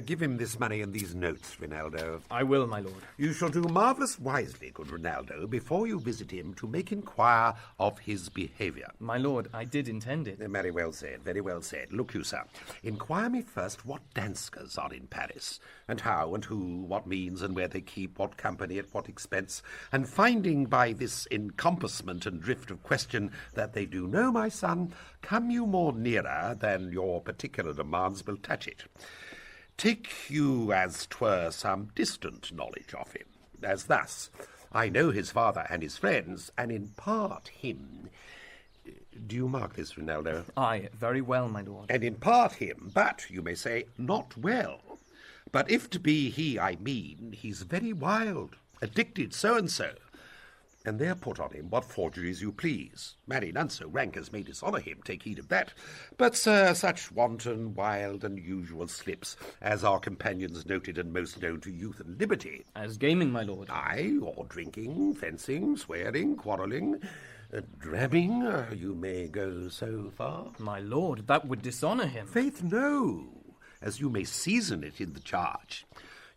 Give him this money and these notes, Rinaldo. I will, my lord. You shall do marvellous wisely, good Rinaldo, before you visit him, to make inquire of his behaviour. My lord, I did intend it. Very well said, very well said. Look you, sir, inquire me first what danskers are in Paris, and how and who, what means and where they keep, what company, at what expense, and finding by this encompassment and drift of question that they do know, my son, come you more nearer than your particular demands will touch it. Take you as 'twere some distant knowledge of him, as thus, I know his father and his friends, and impart him. Do you mark this, Rinaldo? Aye, very well, my lord. And impart him, but, you may say, not well. But if to be he I mean, he's very wild, addicted so-and-so. And there put on him what forgeries you please. Marry, none so rank as may dishonour him, take heed of that. But, sir, such wanton, wild, and usual slips as are companions noted and most known to youth and liberty. As gaming, my lord. Aye, or drinking, fencing, swearing, quarrelling, drabbing, you may go so far. My lord, that would dishonour him. Faith, no, as you may season it in the charge.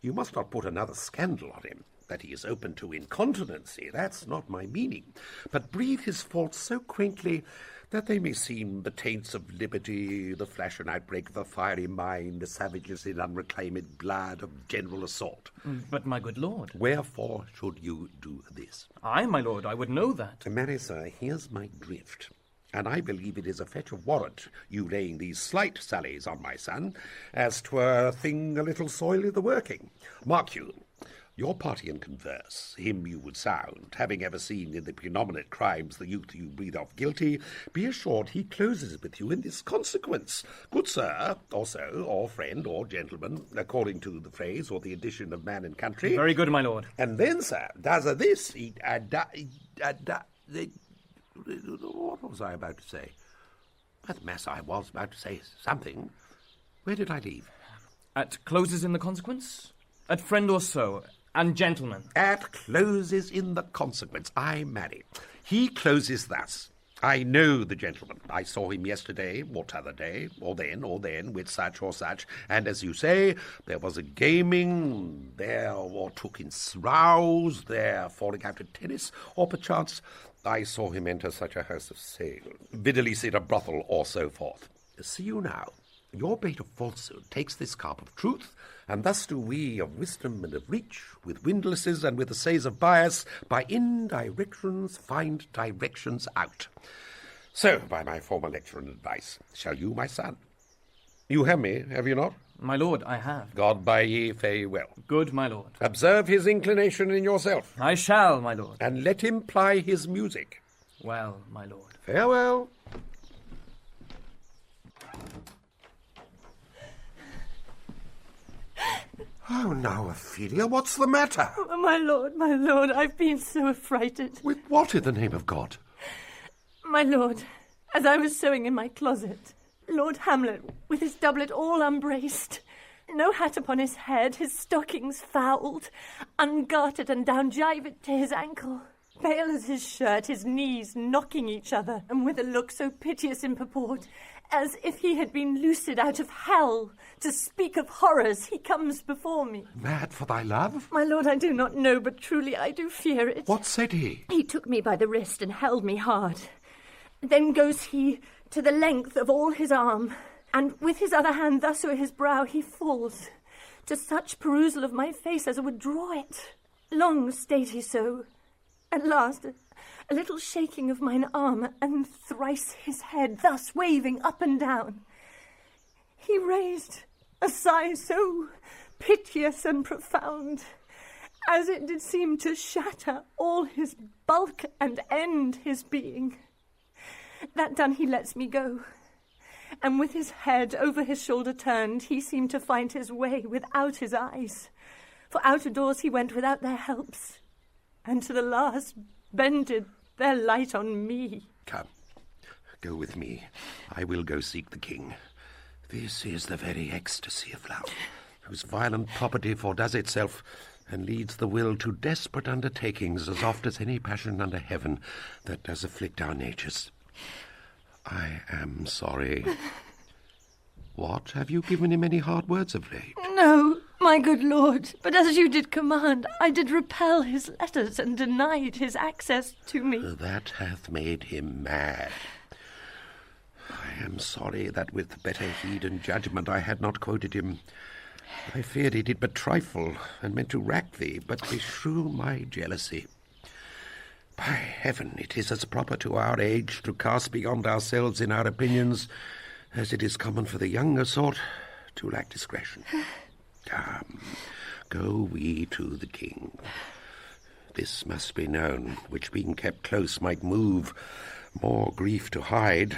You must not put another scandal on him. That he is open to incontinency, that's not my meaning, but breathe his faults so quaintly that they may seem the taints of liberty, the flash and outbreak of a fiery mind, the savages in unreclaimed blood of general assault. But, my good lord... Wherefore should you do this? Aye, my lord, I would know that. Marry, sir, here's my drift, and I believe it is a fetch of warrant, you laying these slight sallies on my son, as 'twere a thing a little soilly the working. Mark you, your party and converse, him you would sound, having ever seen in the predominant crimes the youth you breathe of guilty, be assured he closes with you in this consequence. Good sir, or so, or friend, or gentleman, according to the phrase or the addition of man and country. Very good, my lord. And then, sir, does this, what was I about to say? By the mass, I was about to say something. Where did I leave? At closes in the consequence? At friend or so? And gentlemen. At closes in the consequence. I marry. He closes thus. I know the gentleman. I saw him yesterday, or t'other day, or then, with such or such, and as you say, there was a gaming, there, or took in rows, there, falling out at tennis, or perchance I saw him enter such a house of sale, videlicet a brothel, or so forth. See you now. Your bait of falsehood takes this carp of truth, and thus do we of wisdom and of reach, with windlasses and with assays of bias, by indirections find directions out. So, by my former lecture and advice, shall you, my son? You have me, have you not? My lord, I have. God buy ye farewell. Good, my lord. Observe his inclination in yourself. I shall, my lord. And let him ply his music. Well, my lord. Farewell. Oh, now, Ophelia, what's the matter? Oh, my lord, I've been so affrighted. With what in the name of God? My lord, as I was sewing in my closet, Lord Hamlet, with his doublet all unbraced, no hat upon his head, his stockings fouled, ungartered and down-gyved to his ankle, pale as his shirt, his knees knocking each other, and with a look so piteous in purport, as if he had been loosed out of hell. To speak of horrors, he comes before me. Mad for thy love? My lord, I do not know, but truly I do fear it. What said he? He took me by the wrist and held me hard. Then goes he to the length of all his arm, and with his other hand thus o'er his brow he falls, to such perusal of my face as would draw it. Long stayed he so. At last, a little shaking of mine arm, and thrice his head thus waving up and down, he raised a sigh so piteous and profound, as it did seem to shatter all his bulk and end his being. That done, he lets me go, and with his head over his shoulder turned, he seemed to find his way without his eyes, for out of doors he went without their helps, and to the last bended their light on me. Come, go with me. I will go seek the king. This is the very ecstasy of love, whose violent property fordoes itself, and leads the will to desperate undertakings as oft as any passion under heaven that does afflict our natures. I am sorry. What, have you given him any hard words of late? No, my good lord, but as you did command, I did repel his letters and denied his access to me. That hath made him mad. I am sorry that with better heed and judgment I had not quoted him. I feared he did but trifle, and meant to rack thee, but beshrew my jealousy. By heaven, it is as proper to our age to cast beyond ourselves in our opinions as it is common for the younger sort to lack discretion. Come, go we to the king. This must be known, which being kept close might move, more grief to hide.